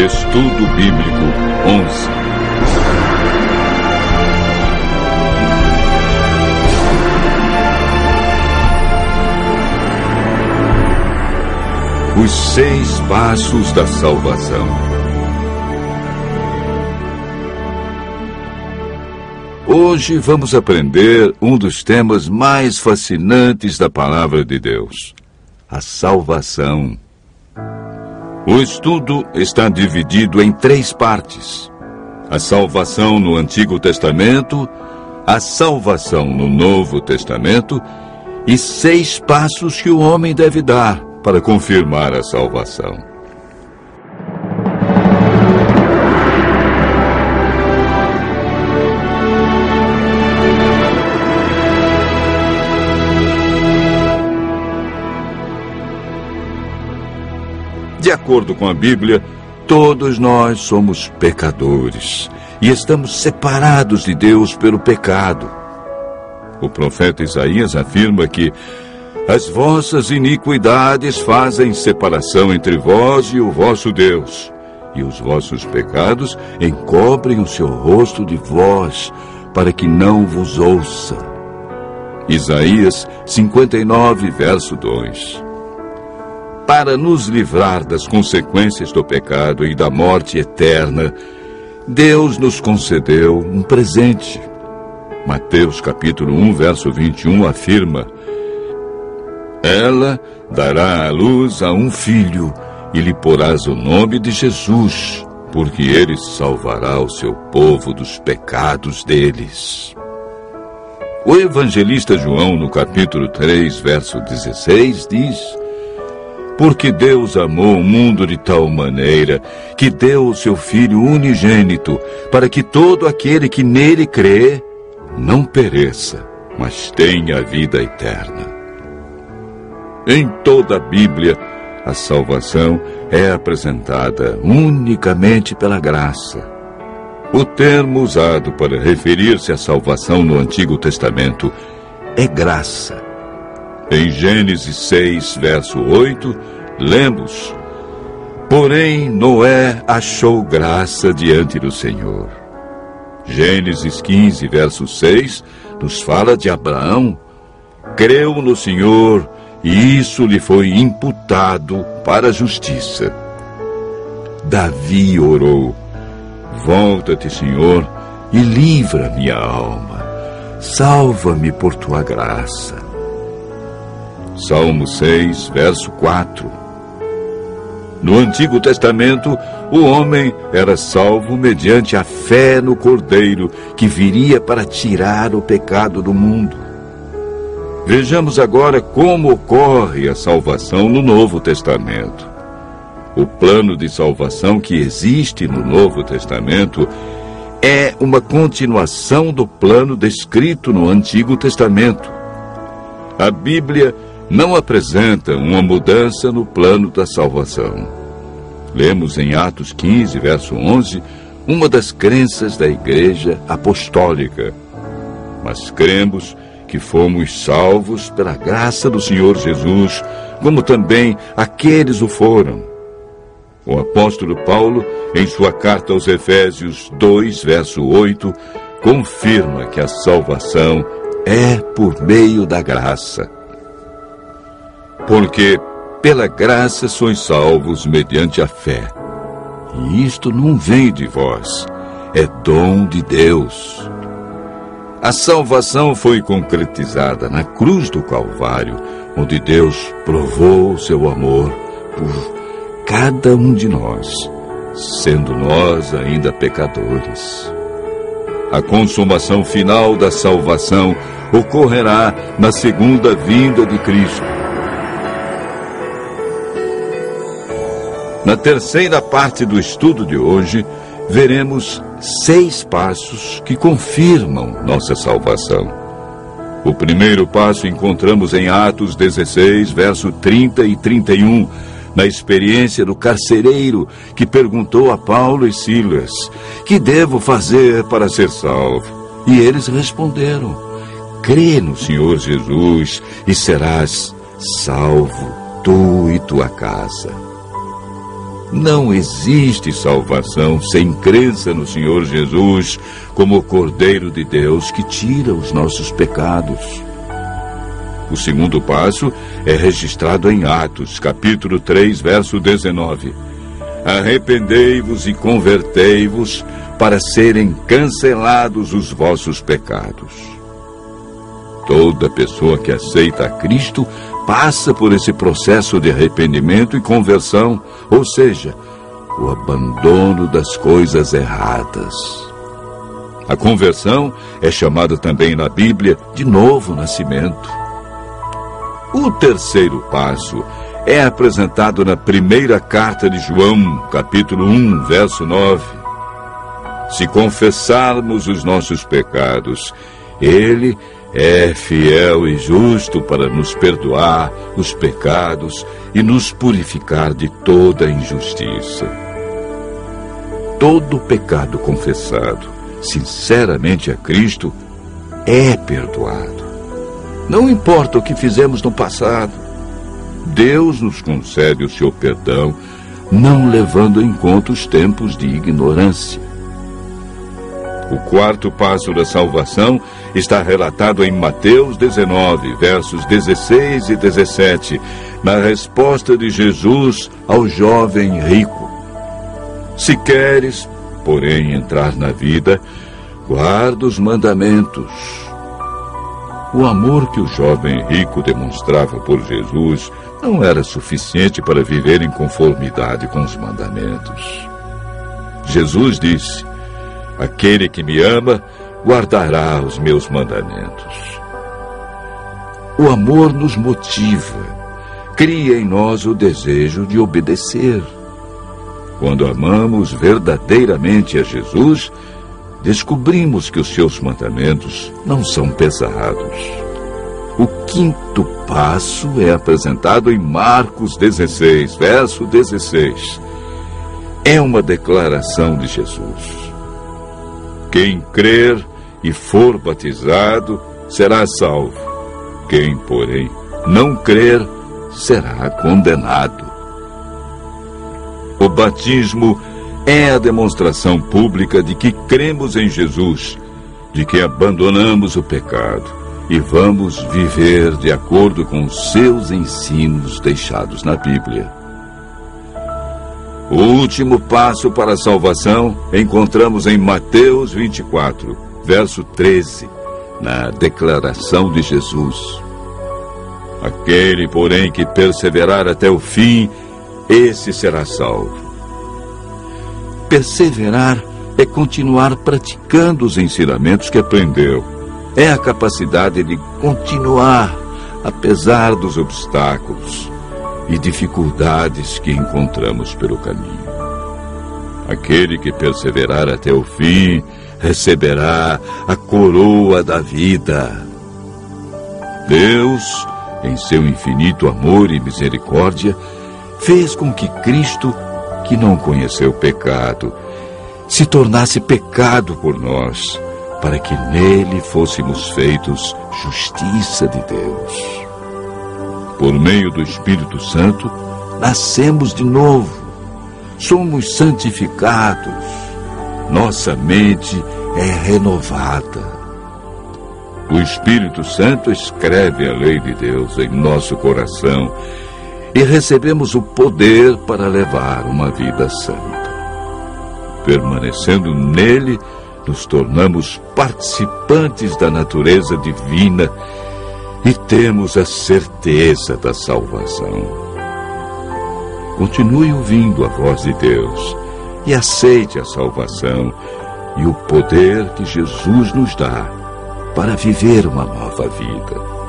Estudo Bíblico 11. Os 6 passos da salvação. Hoje vamos aprender um dos temas mais fascinantes da Palavra de Deus: a salvação. O estudo está dividido em 3 partes: a salvação no Antigo Testamento, a salvação no Novo Testamento e 6 passos que o homem deve dar para confirmar a salvação. De acordo com a Bíblia, todos nós somos pecadores e estamos separados de Deus pelo pecado. O profeta Isaías afirma que as vossas iniquidades fazem separação entre vós e o vosso Deus, e os vossos pecados encobrem o seu rosto de vós, para que não vos ouça. Isaías 59, verso 2. Para nos livrar das consequências do pecado e da morte eterna, Deus nos concedeu um presente. Mateus capítulo 1, verso 21 afirma: ela dará à luz a um filho, e lhe porás o nome de Jesus, porque ele salvará o seu povo dos pecados deles. O evangelista João, no capítulo 3, verso 16, diz: porque Deus amou o mundo de tal maneira que deu o seu Filho unigênito, para que todo aquele que nele crê não pereça, mas tenha a vida eterna. Em toda a Bíblia, a salvação é apresentada unicamente pela graça. O termo usado para referir-se à salvação no Antigo Testamento é graça. Em Gênesis 6, verso 8, lemos: porém Noé achou graça diante do Senhor. Gênesis 15, verso 6, nos fala de Abraão. Creu no Senhor, e isso lhe foi imputado para a justiça. Davi orou: volta-te, Senhor, e livra minha alma. Salva-me por tua graça. Salmo 6, verso 4. No Antigo Testamento, o homem era salvo mediante a fé no Cordeiro, que viria para tirar o pecado do mundo. Vejamos agora como ocorre a salvação no Novo Testamento. O plano de salvação que existe no Novo Testamento é uma continuação do plano descrito no Antigo Testamento. A Bíblia não apresenta uma mudança no plano da salvação. Lemos em Atos 15, verso 11, uma das crenças da Igreja Apostólica. Mas cremos que fomos salvos pela graça do Senhor Jesus, como também aqueles o foram. O apóstolo Paulo, em sua carta aos Efésios 2, verso 8, confirma que a salvação é por meio da graça. Porque pela graça sois salvos mediante a fé. E isto não vem de vós, é dom de Deus. A salvação foi concretizada na cruz do Calvário, onde Deus provou o seu amor por cada um de nós, sendo nós ainda pecadores. A consumação final da salvação ocorrerá na segunda vinda de Cristo. Na terceira parte do estudo de hoje, veremos 6 passos que confirmam nossa salvação. O primeiro passo encontramos em Atos 16, verso 30 e 31, na experiência do carcereiro que perguntou a Paulo e Silas: que devo fazer para ser salvo? E eles responderam: crê no Senhor Jesus e serás salvo, tu e tua casa. Não existe salvação sem crença no Senhor Jesus como o Cordeiro de Deus que tira os nossos pecados. O segundo passo é registrado em Atos, capítulo 3, verso 19. Arrependei-vos e convertei-vos para serem cancelados os vossos pecados. Toda pessoa que aceita a Cristo passa por esse processo de arrependimento e conversão, ou seja, o abandono das coisas erradas. A conversão é chamada também na Bíblia de novo nascimento. O terceiro passo é apresentado na primeira carta de João, capítulo 1, verso 9. Se confessarmos os nossos pecados, Ele é fiel e justo para nos perdoar os pecados e nos purificar de toda injustiça. Todo pecado confessado, sinceramente a Cristo, é perdoado. Não importa o que fizemos no passado, Deus nos concede o seu perdão, não levando em conta os tempos de ignorância. O quarto passo da salvação está relatado em Mateus 19, versos 16 e 17, na resposta de Jesus ao jovem rico. Se queres, porém, entrar na vida, guarda os mandamentos. O amor que o jovem rico demonstrava por Jesus não era suficiente para viver em conformidade com os mandamentos. Jesus disse: aquele que me ama guardará os meus mandamentos. O amor nos motiva, cria em nós o desejo de obedecer. Quando amamos verdadeiramente a Jesus, descobrimos que os seus mandamentos não são pesados. O quinto passo é apresentado em Marcos 16, verso 16. É uma declaração de Jesus. Quem crer e for batizado será salvo. Quem, porém, não crer será condenado. O batismo é a demonstração pública de que cremos em Jesus, de que abandonamos o pecado e vamos viver de acordo com os seus ensinos deixados na Bíblia. O último passo para a salvação encontramos em Mateus 24, verso 13, na declaração de Jesus. Aquele, porém, que perseverar até o fim, esse será salvo. Perseverar é continuar praticando os ensinamentos que aprendeu. É a capacidade de continuar, apesar dos obstáculos e dificuldades que encontramos pelo caminho. Aquele que perseverar até o fim receberá a coroa da vida. Deus, em seu infinito amor e misericórdia, fez com que Cristo, que não conheceu pecado, se tornasse pecado por nós, para que nele fôssemos feitos justiça de Deus. Por meio do Espírito Santo, nascemos de novo, somos santificados, nossa mente é renovada. O Espírito Santo escreve a lei de Deus em nosso coração e recebemos o poder para levar uma vida santa. Permanecendo nele, nos tornamos participantes da natureza divina e temos a certeza da salvação. Continue ouvindo a voz de Deus e aceite a salvação e o poder que Jesus nos dá para viver uma nova vida.